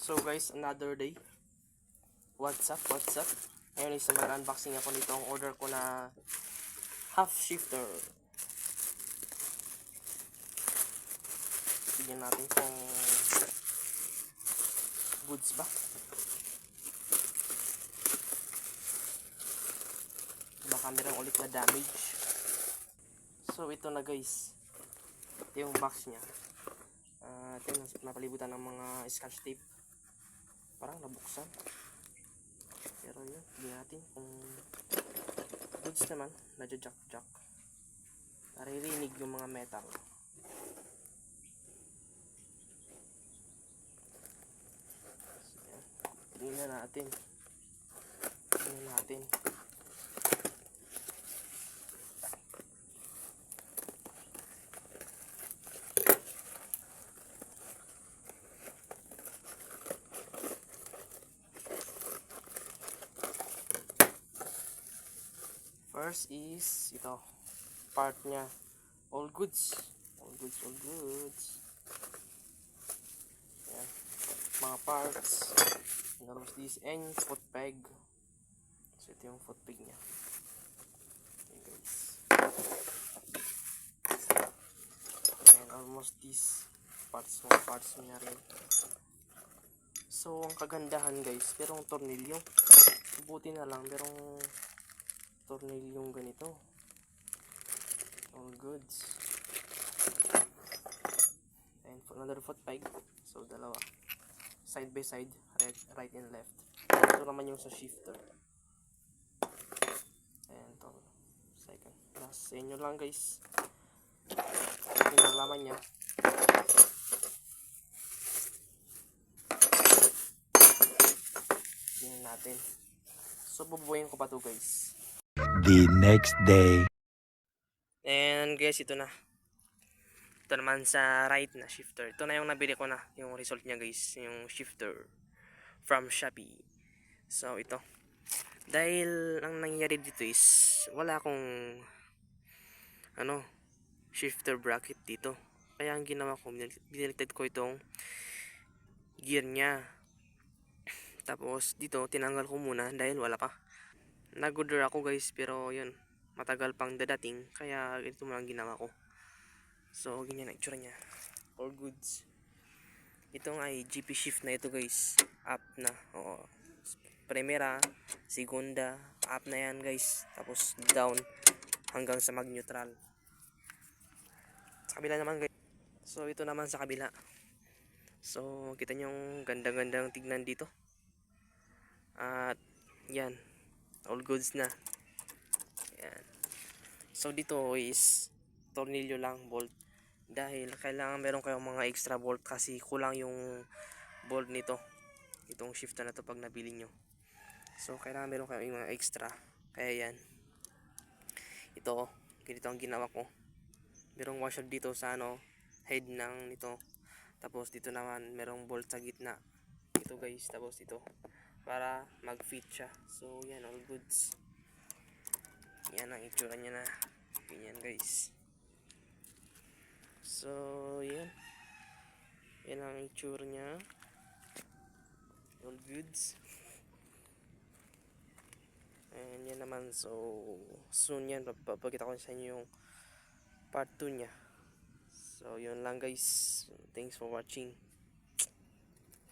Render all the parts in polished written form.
So guys, another day. What's up? Ngayon is mag-unboxing ako nitong order ko na half shifter. Tignan natin kung goods ba. Baka meron ulit na damage. So ito na guys. Ito yung box niya. Ito yung napalibutan ng mga scotch tape. Parang nabuksan. Pero yun, hindi natin kung goods naman, nadya-jack. Naririnig yung mga metal. So, yan. Tingnan natin. First is ito, part niya. All goods. Ayan. Mga parts. Tapos this and foot peg. So ito yung foot peg niya. Okay guys. And almost this mga parts niya rin. So ang kagandahan guys, merong tornilyo. Buti na lang merong tornilyong ganito. All goods. And another foot peg. So dalawa. Side by side, right and left. Ito naman yung sa shifter. And ito, second. Last sa inyo lang guys. Ito yung laman niya. Tingnan natin. So bubuhayin ko pa to guys. The next day. And guys, ito na. Ito naman sa right na shifter. Ito na yung nabili ko na. Yung result niya guys. Yung shifter from Shopee. So ito. Dahil ang nangyayari dito is wala akong shifter bracket dito. Kaya ang ginawa ko, biniliktad ko itong gear niya. Tapos dito tinanggal ko muna dahil wala pa. Nag-order ako guys, pero yun, matagal pang dadating, kaya ito mo lang ginawa ko. So ganyan ang itsura niya. All goods. Ito nga ay GP shift na ito guys. Up na. Oo. Primera, segunda, up na yan guys. Tapos down hanggang sa mag-neutral. Sa kabila naman guys. So ito naman sa kabila. So kita nyo yung ganda-gandang tignan dito. At yan, all goods na. Yan. So dito is tornilyo lang, bolt. Dahil kailangan meron kayong mga extra bolt kasi kulang yung bolt nito. Itong shifter na to pag nabili nyo. So kailangan meron kayong mga extra. Kaya yan. Ito, ganito ang ginawa ko. Merong washer dito sa head ng nito. Tapos dito naman merong bolt sa gitna. Ito guys, tapos ito para mag-fit siya. So yan, all goods. Yan ang itsura niya na. Ganyan guys. So yan. Yan ang itsura niya. All goods. And yan naman. So soon yan, papakita ko sa inyo yung part 2 niya. So yun lang guys. Thanks for watching.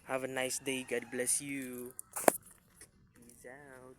Have a nice day. God bless you. Peace out.